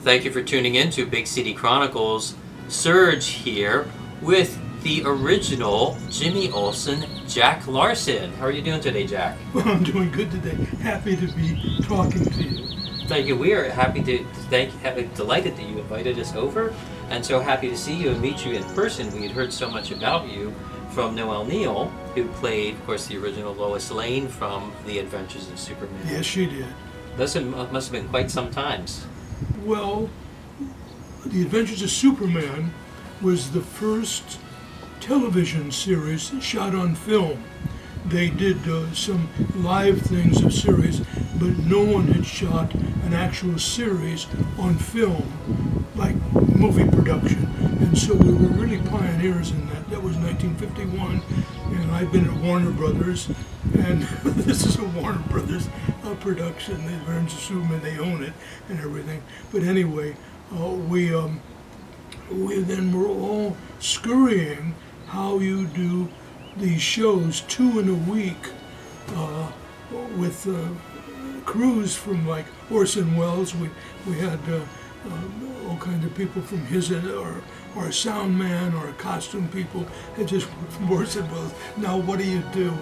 Thank you for tuning in to Big City Chronicles. Serge here with the original Jimmy Olsen, Jack Larson. How are you doing today, Jack? Well, I'm doing good today. Happy to be talking to you. Thank you. We are delighted that you invited us over, and so happy to see you and meet you in person. We had heard so much about you from Noel Neill, who played, of course, the original Lois Lane from The Adventures of Superman. Yes, she did. Must have been quite some times. Well, The Adventures of Superman was the first television series shot on film. They did some live things of series, but no one had shot an actual series on film, like movie production. And so we were really pioneers in that. That was 1951, and I've been at Warner Brothers, and this is a Warner Brothers production. The Adventures of Superman, they own it and everything. But anyway, we then were all scurrying how you do these shows 2 in a week with crews from like Orson Welles. We had all kinds of people from his, our sound man, our costume people, and just from Orson Welles. Now what do you do?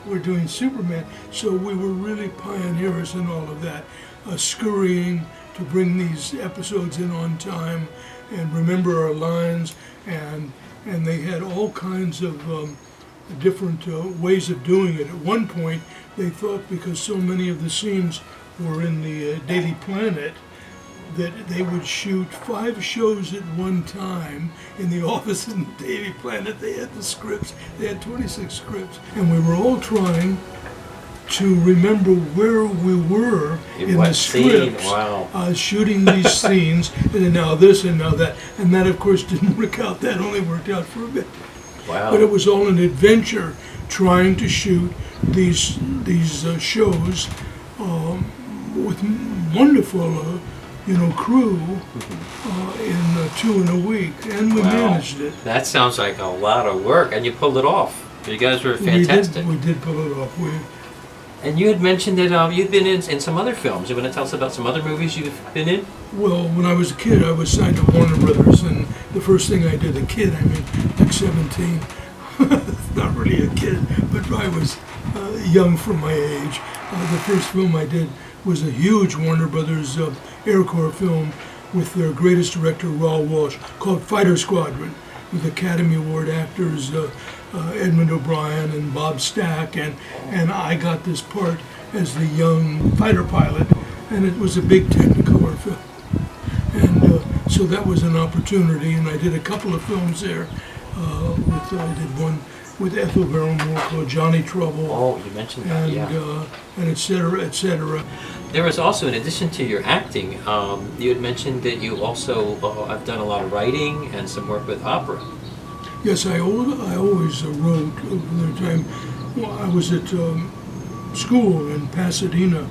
We're doing Superman. So we were really pioneers in all of that, scurrying to bring these episodes in on time and remember our lines, and they had all kinds of different ways of doing it. At one point, they thought because so many of the scenes were in the Daily Planet that they would shoot 5 shows at one time in the office in the Daily Planet. They had the scripts. They had 26 scripts. And we were all trying to remember where we were in the scripts, shooting these scenes, and now this and now that. And that, of course, didn't work out. That only worked out for a bit. Wow. But it was all an adventure trying to shoot these shows with wonderful crew in 2 in a week, and we managed it. That sounds like a lot of work, and you pulled it off. You guys were fantastic. We did pull it off. And you had mentioned that you'd been in some other films. You want to tell us about some other movies you've been in? Well, when I was a kid, I was signed to Warner Brothers, and the first thing I did, a kid, I mean, like 17, not really a kid, but I was young for my age. The first film I did was a huge Warner Brothers Air Corps film with their greatest director, Raoul Walsh, called Fighter Squadron, with Academy Award actors Edmund O'Brien and Bob Stack, and I got this part as the young fighter pilot, and it was a big Technicolor film. And so that was an opportunity, and I did a couple of films there. I did one with Ethel Barrymore called Johnny Trouble. Oh, you mentioned that, and et cetera, et cetera. There was also, in addition to your acting, you had mentioned that you also have done a lot of writing and some work with opera. Yes, I always wrote over the time. Well, I was at school in Pasadena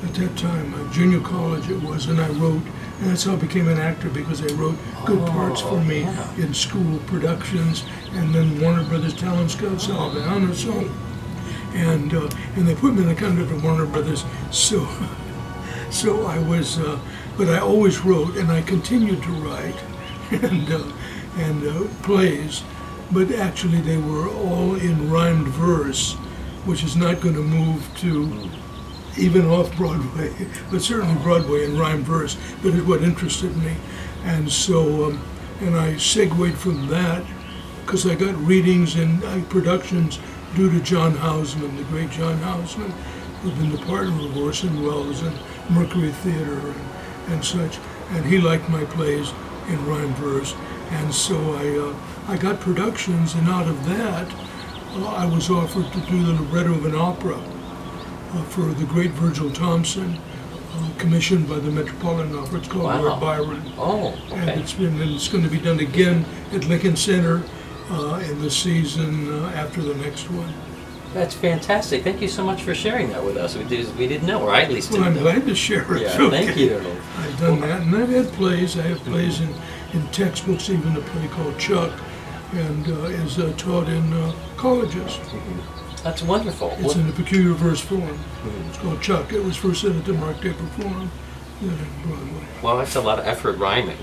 at that time, junior college it was, and I wrote, and that's how I became an actor, because I wrote good parts for me in school productions, and then Warner Brothers Talent Scouts Alabama, and they put me in a contract with Warner Brothers, so I was, but I always wrote, and I continued to write, and plays, but actually they were all in rhymed verse, which is not going to move to even off Broadway, but certainly Broadway in rhymed verse, but it's what interested me. And so, and I segued from that, because I got readings and productions due to John Houseman, the great John Houseman, who'd been the partner of Orson Welles and Mercury Theater and such, and he liked my plays in rhyme verse. And so I got productions, and out of that, I was offered to do the libretto of an opera for the great Virgil Thompson, commissioned by the Metropolitan Opera. It's called Lord Byron. Oh, okay. And it's going to be done again at Lincoln Center in the season after the next one. That's fantastic. Thank you so much for sharing that with us. We didn't know, or I at least didn't know. Well, I'm glad to share it. Yeah, okay. Thank you. I've done that, and I've had plays. I have plays in textbooks, even a play called Chuck, and is taught in colleges. That's wonderful. It's in a peculiar verse form. It's called Chuck. It was first said at the Mark Day Forum, than in Broadway. Well, that's a lot of effort rhyming,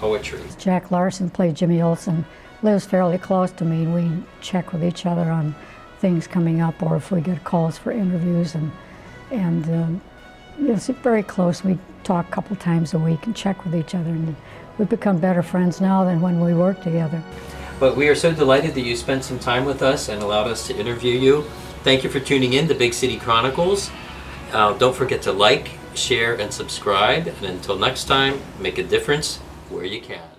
poetry. Jack Larson played Jimmy Olsen, lives fairly close to me, and we check with each other on things coming up, or if we get calls for interviews, and it's very close. We talk a couple times a week and check with each other, and we've become better friends now than when we worked together. But we are so delighted that you spent some time with us and allowed us to interview you. Thank you for tuning in to Big City Chronicles. Don't forget to like, share, and subscribe. And until next time, make a difference where you can.